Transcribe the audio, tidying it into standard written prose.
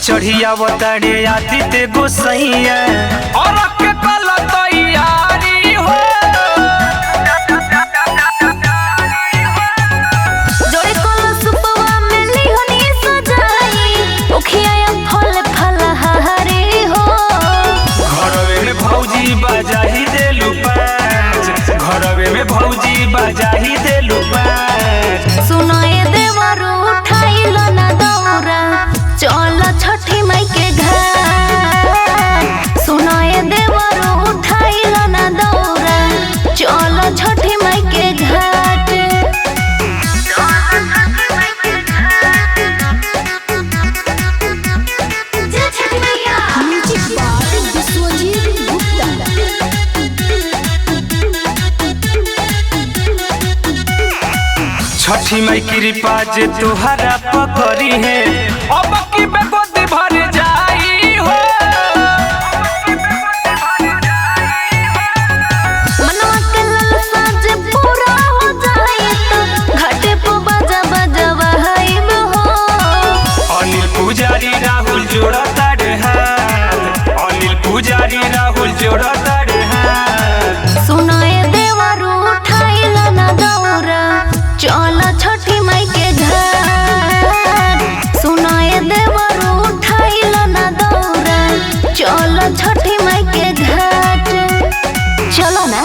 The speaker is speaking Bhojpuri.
चढ़िया बताड़े आदित्य गोसैया और के कल तैयारी हो जोड़े कोला सुपवा में लिहनी सजाई उखिया फल फलहारी हो घरवे में भौजी बजाही देलु पाँच घरवे में भौजी बजाही देलु पाँच सुनाए देवरू उठाइलो ना दौरा चल छठी माई के घर सुनाए देवरू उठाइलो ना दौरा चल छठी माई के घाट छठी माई कृपा जे तुहरा पकड़ी है अब की बेगोदी भर जाई हो मनवा के ललसा जे पूरा हो जाए तो घाटे पे बजा बजवाइब हो अनिल पुजारी राहुल जोड़ता रे हाथ अनिल पुजारी राहुल जोड़ता रे हाथ सुनाए देवरू उठाइलो ना दौरा चल छठी माई के घर सुनाए देवरू उठाइलो ना दौरा चल छठी माई के घाट चलो ना।